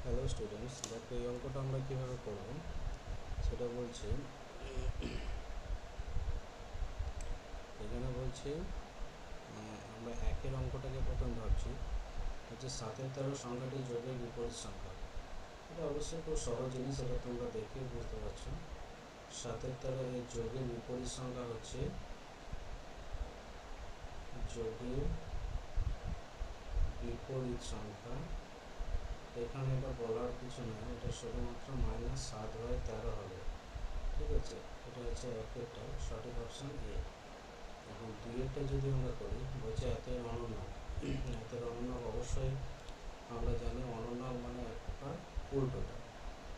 Hello students, দেখো এই অঙ্কটা আমরা কীভাবে করব সেটা বলছি। এখানে বলছি আমরা একের অঙ্কটাকে প্রথম ভাবছি হচ্ছে 7-এর সংখ্যাটি যোগের বিপরীত সংখ্যা। এটা অবশ্যই খুব সহজ জিনিস, এটা তোমরা দেখে বুঝতে পারছো। 7-এর এই যোগের বিপরীত সংখ্যা হচ্ছে যোগের বিপরীত সংখ্যা। এখানে এটা বলার কিছু নয়, এটা শুধুমাত্র -7/13 হবে। ঠিক আছে, এটা হচ্ছে একেরটা, সঠিক অপশান এ। এখন দুইয়েরটা যদি আমরা করি, বলছে এতের অনন্য। এতের অনন্য অবশ্যই আমরা জানি, অনন্য মানে এক প্রকার উল্টোটা।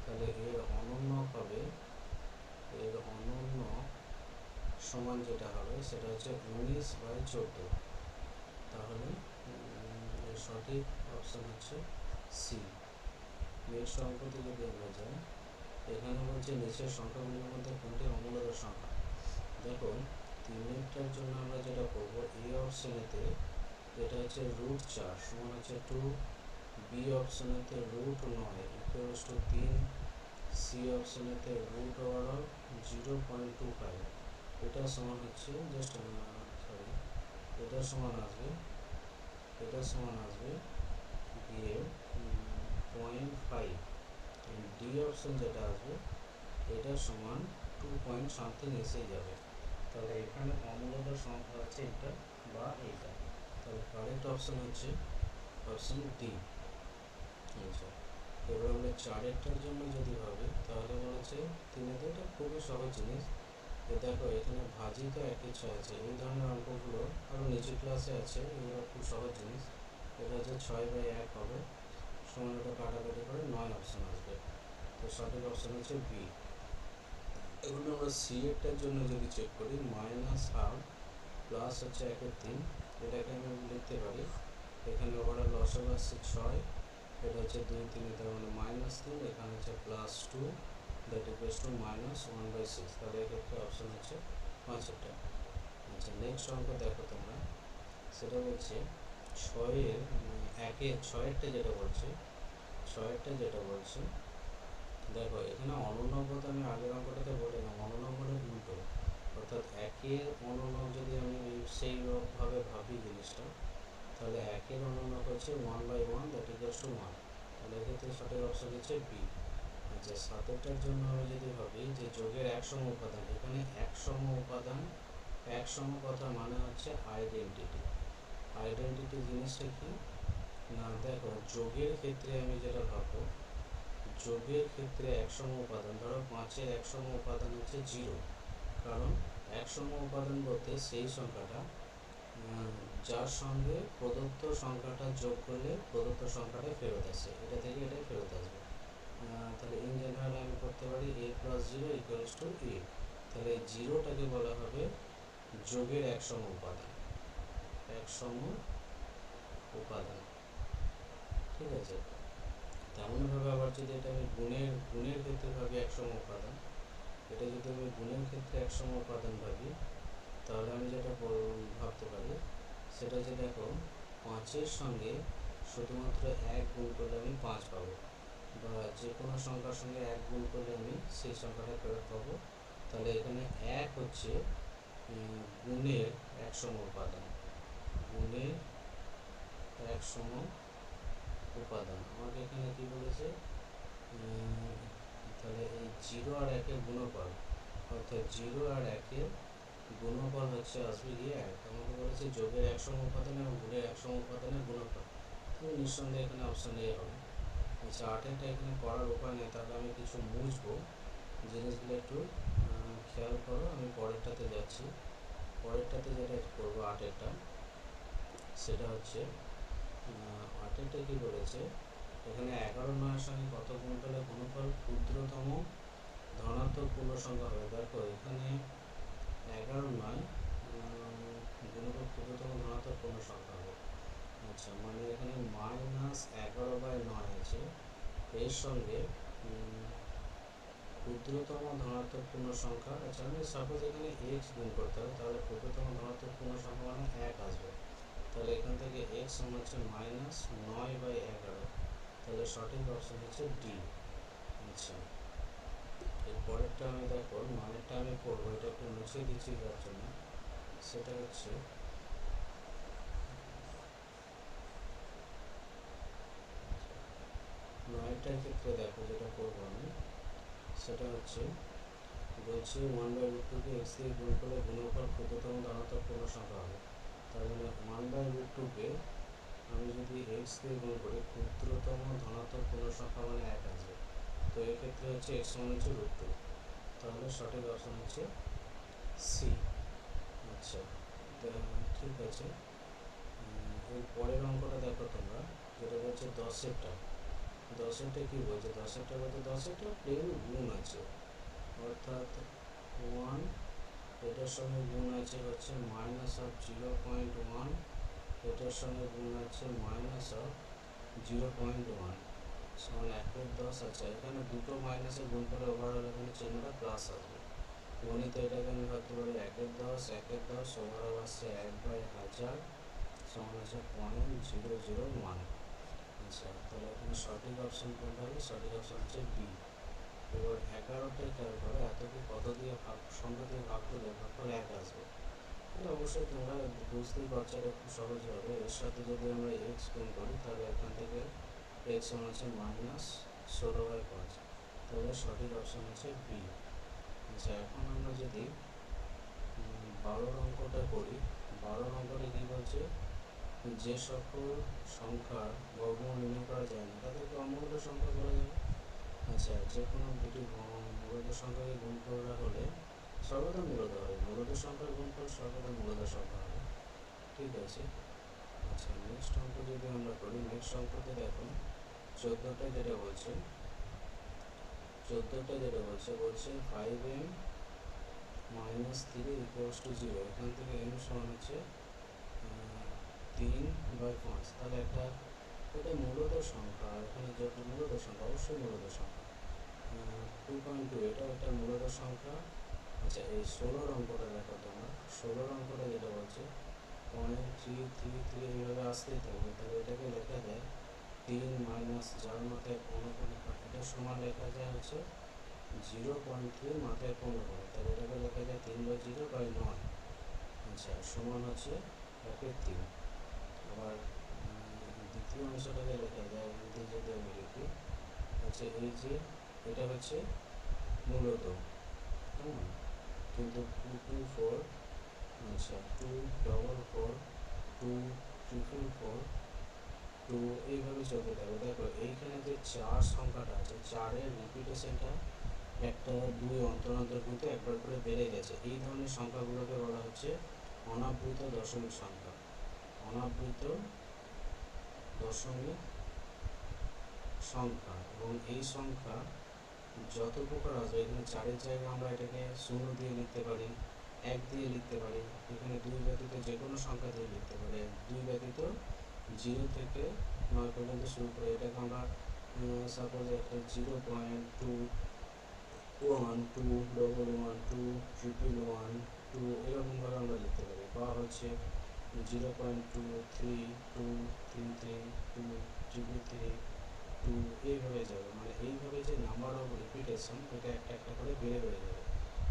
তাহলে এর অনন্য হবে, এর অনন্য সমান যেটা হবে সেটা হচ্ছে 19/14। তাহলে এর সঠিক অপশান হচ্ছে সি। নেক্সট অঙ্কতে যদি আমরা যাই, এখানে বলছে নিচের সংখ্যাগুলির মধ্যে কোনটি অমূল্যদের সংখ্যা। দেখো, 3-এরটার জন্য আমরা যেটা করবো, এ অপশনেতে এটা হচ্ছে √4 সমান হচ্ছে 2, বি অপশনেতে √9 ইকুয়ালস টু 3, সি অপশনেতে √0.25 এটা সমান হচ্ছে জাস্ট সরি এটা সমান আসবে গিয়ে 0.5। ডি অপশন যেটা আসবে এটা সমান 2 এসেই যাবে। তাহলে এখানে অমূল্যদের সংখ্যা হচ্ছে এটা বা এইটা। তাহলে কারেক্ট অপশন হচ্ছে অপশন ডি। আচ্ছা, এবার আমরা 4-এরটার জন্য যদি ভাবি, তাহলে বলেছে 3-এতে এটা খুবই সহজ জিনিস। দেখো, এখানে ভাজিত একই ছয় আছে। এই ধরনের অঙ্কগুলো আরও নিচু ক্লাসে আছে, এগুলো খুব সহজ জিনিস। এটা হচ্ছে 6/1 হবে, সমান এটা কাটাকাটি করে 9 অপশন আসবে। তো সঠিক অপশন হচ্ছে বি। এখন আমরা সি-এরটার জন্য যদি চেক করি, -1/2 প্লাস হচ্ছে 1/3, এটাকে আমি লিখতে পারি, এখানে ওভারঅল লসাগু আসছে 6, এটা হচ্ছে 2, 3, তার মানে -3, এখানে হচ্ছে +2, দ্যাট ইকুয়ালস টু -1/6। তাহলে এক্ষেত্রে অপশন হচ্ছে 5-এরটা। আচ্ছা, নেক্সট অঙ্ক দেখো তোমরা, সেটা বলছে 6-এরটা যেটা বলছে, দেখো এখানে অনন্য পদ আমি আগের অঙ্কটাতে বললাম, অনন্য মানে উল্টো, অর্থাৎ একের অনন্য যদি আমি সেইভাবে ভাবি জিনিসটা, তাহলে একের অনন্য হচ্ছে 1/1, দ্যাট ইকুয়ালস টু 1। তাহলে এক্ষেত্রে সঠিক অপশন হচ্ছে বি। আচ্ছা, 7-এরটার জন্য আমি যদি ভাবি যে যোগের একসম উপাদান, এখানে একসম উপাদান, একসম কথা মানে হচ্ছে আইডেন্টিটি। আইডেন্টিটি জিনিসটা কি না, দেখো যোগের ক্ষেত্রে আমি যেটা ভাববো, যোগের ক্ষেত্রে একসম উপাদান, ধরো 5-এর একসম উপাদান হচ্ছে 0, কারণ একসম উপাদান বলতে সেই সংখ্যাটা যার সঙ্গে প্রদত্ত সংখ্যাটা যোগ করলে প্রদত্ত সংখ্যাটা ফেরত আসে, এটা থেকে এটাই ফেরত আসবে। তাহলে ইন জেনারেল আমি করতে পারি a + 0 ইকুয়ালস টু a। তাহলে এই জিরোটাকে বলা হবে যোগের একসম উপাদান, একসম উপাদান। ঠিক আছে, তেমনভাবে আবার যদি এটা আমি গুণের ক্ষেত্রে ভাবি একসম উপাদান, এটা যদি আমি গুণের ক্ষেত্রে একসম উপাদান ভাবি, তাহলে আমি যেটা ভাবতে পারি সেটা হচ্ছে, দেখো 5-এর সঙ্গে শুধুমাত্র 1 গুণ করলে আমি 5 পাবো, বা যে কোনো সংখ্যার সঙ্গে 1 গুণ করলে আমি সেই সংখ্যাটা ফেরত পাবো। তাহলে এখানে 1 হচ্ছে গুণের একসম উপাদান, গুণের একসম উপাদান। আমাকে এখানে কি বলেছে, তাহলে এই 0 আর 1-এর গুণফল, অর্থাৎ 0 আর 1-এর গুণফল হচ্ছে আসবে গিয়ে 1। আমাকে বলেছে যোগের একসম উপাদান এবং গুণের একসম উপাদানের গুণফল, তাহলে নিঃসন্দেহে এখানে অপশান এ হবে। আচ্ছা, 8-এরটা এখানে করার উপায় নেই, তাহলে আমি কিছু মুছবো, জিনিসগুলো একটু খেয়াল করো। আমি পরেরটাতে যাচ্ছি, পরেরটাতে যেটা করবো 8-এরটা, সেটা হচ্ছে 8-এরটা কী বলেছে, এখানে 11/9-এর সঙ্গে কত গুণ করলে গুণফল ক্ষুদ্রতম ধনাত্মক পূর্ণ সংখ্যা হবে। দেখো এখানে 11/9 গুণফল ক্ষুদ্রতম ধনাত্মক পূর্ণ সংখ্যা হবে। আচ্ছা, মানে এখানে -11/9 আছে, এর সঙ্গে ক্ষুদ্রতম ধনাত্মক পূর্ণ সংখ্যা। আচ্ছা, আমি সাপোজ এখানে এক্স গুণ করতে হবে, তাহলে ক্ষুদ্রতম ধনাত্মক পূর্ণ সংখ্যা মানে 1 আসবে। তাহলে এখান থেকে এক্স সমান হচ্ছে -9/11, তাহলে সঠিক অপশন হচ্ছে ডি। আচ্ছা, এর পরেরটা আমি দেখো মানেরটা আমি করবো, এটা একটু মুছে দিচ্ছি যার জন্য। সেটা হচ্ছে নয়টার ক্ষেত্রে দেখো যেটা করবো আমি, সেটা হচ্ছে বলছি 1/√2 এক্স দিয়ে গুণ করলে গুণফল ক্ষুদ্রতম ধনাত্মক পূর্ণ সংখ্যা হবে। তার মানে 1/√2 আমি যদি এক্স দিয়ে গুণ করি ক্ষুদ্রতম ধনাত্মক পূর্ণ সংখ্যা মানে 1 আসবে। তো এক্ষেত্রে হচ্ছে এক্স সমান হচ্ছে √2, তাহলে সঠিক অপশন হচ্ছে সি। আচ্ছা, ঠিক আছে। এর পরের অঙ্কটা দেখো তোমরা, যেটা বলছে 10-এরটা। 10-এরটা কী বলছে? 10-এরটা বলতে 10-এরটা প্লেন গুণ আছে, অর্থাৎ 1 এটার সঙ্গে গুণ আছে হচ্ছে -0.1, এটার সঙ্গে গুণ আছে -0.1 সমান 1/10। আচ্ছা, এখানে দুটো মাইনাসে গুণ করে ওভারঅল এখানে চিহ্নটা প্লাস আসবে। গণিত এটাকে আমি ভাবতে পারি 1/10, 1/10 ওভারঅল আসছে 1/1000 সমান হচ্ছে 0.001। আচ্ছা, তাহলে এখানে সঠিক অপশন কোনটা হবে? সঠিক অপশন হচ্ছে বি। এবার 11টায় খেয়াল করো, এতকে কত দিয়ে ভাগ, সংখ্যা দিয়ে ভাগ করলে ভাগফল 1 আসবে। এটা অবশ্যই তোমরা বুঝতেই পারছো, এটা খুব সহজ হবে। এর সাথে যদি আমরা এক্স গুণ করি তাহলে এখান থেকে এক্স সমান হচ্ছে -16/5, তাহলে সঠিক অপশন হচ্ছে বি। আচ্ছা, এখন আমরা যদি 12 অঙ্কটা করি, 12 অঙ্কটা কী বলছে? যে সকল সংখ্যার বর্গমূল নির্ণয় করা যায় না তাদেরকে অমূলত সংখ্যা বলা যাবে। আচ্ছা, যে কোনো দুটি মূলত সংখ্যাকে গুণ করা হলে সর্বদা মূলত হবে, মূলত সংখ্যার গুণফল সর্বদা মূলত সংখ্যা হবে। ঠিক আছে। আচ্ছা, নেক্সট অঙ্ক যদি আমরা করি, নেক্সট অঙ্কতে দেখো 14টা যেটা বলছে, 14টা যেটা বলছে 5m -3 = 0। এখান থেকে m সমান হচ্ছে 3/5। তাহলে এটা মূলত সংখ্যা, এখানে যত মূলত সংখ্যা অবশ্যই মূলত সংখ্যা। 2.2 এটা মূলত সংখ্যা। আচ্ছা, এই 16 অঙ্কটা দেখো তোমরা, 16 অঙ্কটা যেটা বলছে 0.333 এইভাবে আসতেই থাকবে। তাহলে এটাকে লেখা যায় 3 মাইনাস যার মাথায় 15, এটা সমান লেখা যায় হচ্ছে 0.3 মাথায় 15, তাহলে এটাকে লেখা যায় 3/0/9। আচ্ছা, সমান হচ্ছে 1/3। আবার দ্বিতীয় অংশটাকে লেখা যায় যদি আমি লিখি হচ্ছে এই যে এটা হচ্ছে মূলত, কিন্তু 224, আচ্ছা 244, 2344, 2 এইভাবে চলতে থাকবে। দেখো এইখানে যে 4 সংখ্যাটা আছে, 4-এর রিপিটেশনটা 1, 2 অন্তর কিন্তু একবার করে বেড়ে গেছে। এই ধরনের সংখ্যাগুলোকে বলা হচ্ছে অনাবৃত দশমিক সংখ্যা। অনাবৃত দশমিক সংখ্যা, এবং এই সংখ্যা যত প্রকার আসবে, এখানে 4-এর জায়গায় আমরা এটাকে 0 দিয়ে লিখতে পারি, 1 দিয়ে লিখতে পারি, এখানে 2 ব্যতীত যে কোনো সংখ্যা দিয়ে লিখতে পারি। 2 ব্যতীত 0 থেকে 9 পর্যন্ত শুরু করে এটাকে আমরা সাপোজ একটা 0.2121122 এরকমভাবে আমরা লিখতে পারি, বা হচ্ছে 0.2323322 এইভাবে যাবে। মানে এইভাবে যে নাম্বার অফ রিপিটেশন এটা একটা একটা করে বেড়ে বেড়ে যাবে।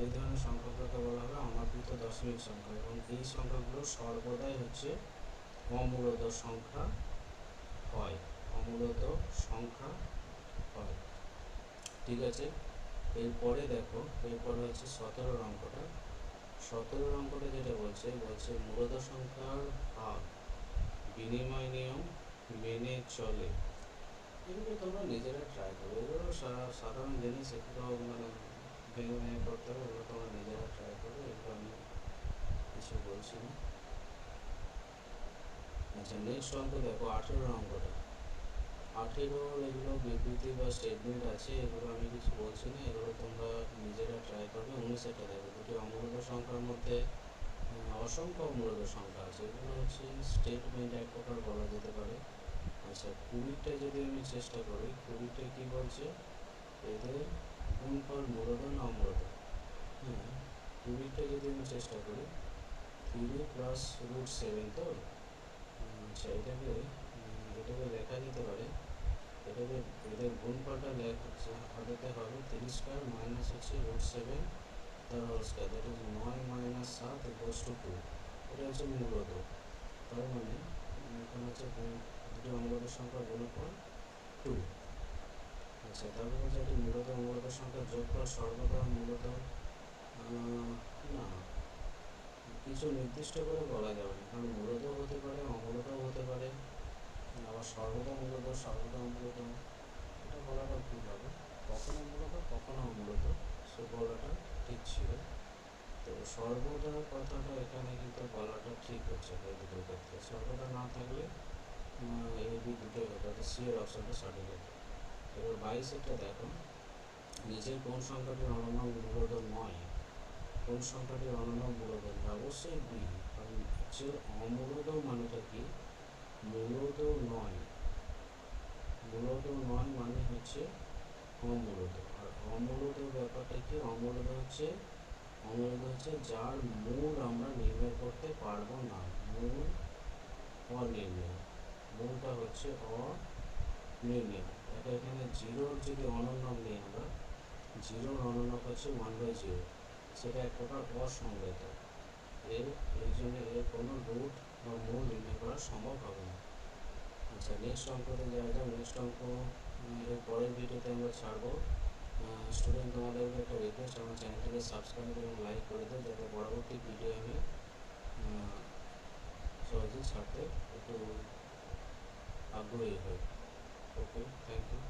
এই ধরনের সংখ্যাগুলোকে বলা হবে অনাবৃত দশমিক সংখ্যা, এবং এই সংখ্যাগুলো সর্বদাই হচ্ছে অমূলত সংখ্যা হয়, অমূলত সংখ্যা হয়। ঠিক আছে। এরপরে দেখো, এরপরে হচ্ছে 17 অঙ্কটা। 17 অঙ্কটা যেটা বলছে মূলত সংখ্যার ভাগ বিনিময় নিয়ম মেনে চলে। এগুলো তোমরা নিজেরা ট্রাই করো, এগুলো সাধারণ জিনিস, এগুলো মানে ভেঙে ভেঙে করতে হবে, এগুলো তোমরা নিজেরা ট্রাই করো, এগুলো আমি কিছু বলছি না। আচ্ছা, নেক্সট অঙ্ক দেখো 18 অঙ্কটা। 18 এগুলো বিবৃতি বা স্টেটমেন্ট আছে, এগুলো আমি কিছু বলছি না, এগুলো তোমরা নিজেরা ট্রাই করবে। 19-টা দেখো, দুটি অমূলত সংখ্যার মধ্যে অসংখ্য অমূলত সংখ্যা আছে, এগুলো হচ্ছে স্টেটমেন্ট এক প্রকার বলা যেতে পারে। আচ্ছা, 20টা যদি আমি চেষ্টা করি, 20টা কি বলছে? এদের গুণফল মূলত না অমূলত? হ্যাঁ, 20টা যদি আমি চেষ্টা করি 3 + √7, তো আচ্ছা এটাকে লেখা যেতে পারে, এটা এদের এদের গুণফলটা হতে হবে 3 স্কোয়ার মাইনাস হচ্ছে √7 তার whole square, that is 9 minus 7 equals to 2। এটা হচ্ছে মূলত, তার মানে এখানে হচ্ছে দুটো অঙ্গদের সংখ্যা গুণফল 2। আচ্ছা, তারপর হচ্ছে এটি মূলত অঙ্গদের সংখ্যা যোগফল সর্বদা মূলত না, কিছু নির্দিষ্ট করে বলা যাবে না, কারণ মূলতও হতে পারে অমূলতও হতে পারে, আবার সর্বদা মূলত সর্বদা অমূলত, এটা বলাটা ভুল হবে। কখনো মূলত কখনো অমূলত, সে বলাটা ঠিক ছিল। তো সর্বদা কথাটা এখানে কিন্তু বলাটা ঠিক হচ্ছে এই দুটোর ক্ষেত্রে। সর্বদা না থাকলে এই দুটোই হতো, সি এর অপশনটা সঠিক হতো। এবার 22 দেখো, নিচের কোন সংখ্যাটির অনন্য মূলদ নয়? কোন সংখ্যাটির অনন্য মূলদ নয়? অবশ্যই বি, কারণ হচ্ছে অমূলদ মানেটা কি? মূলদ নয়, মূলদ নয় মানে হচ্ছে অমূলদ। আর অমূলদ ব্যাপারটা কি? অমূলদ হচ্ছে যার মূল আমরা নির্ণয় করতে পারবো না, মূল অনির্ণেয়, মূলটা হচ্ছে অনির্ণেয়। এটা এখানে জিরোর যদি অনন্যক নিই আমরা, জিরোর অনন্যক হচ্ছে 1/0, সেটা এক প্রকার অসংজ্ঞাত। এই জন্য এর কোনো রুট বা মূল নির্ণয় করা সম্ভব হবে না। আচ্ছা, নেক্সট অঙ্কতে যাওয়া যাক। নেক্সট অঙ্ক এর পরের ভিডিওতে আমরা ছাড়বো। স্টুডেন্ট, তোমাদেরকে একটা রিকোয়েস্ট, আমার চ্যানেলটিকে সাবস্ক্রাইব এবং লাইক করে দেয়, যাতে পরবর্তী ভিডিও আমি সহজেই ছাড়তে একটু আগ্রহী হই। ওকে, থ্যাংক ইউ।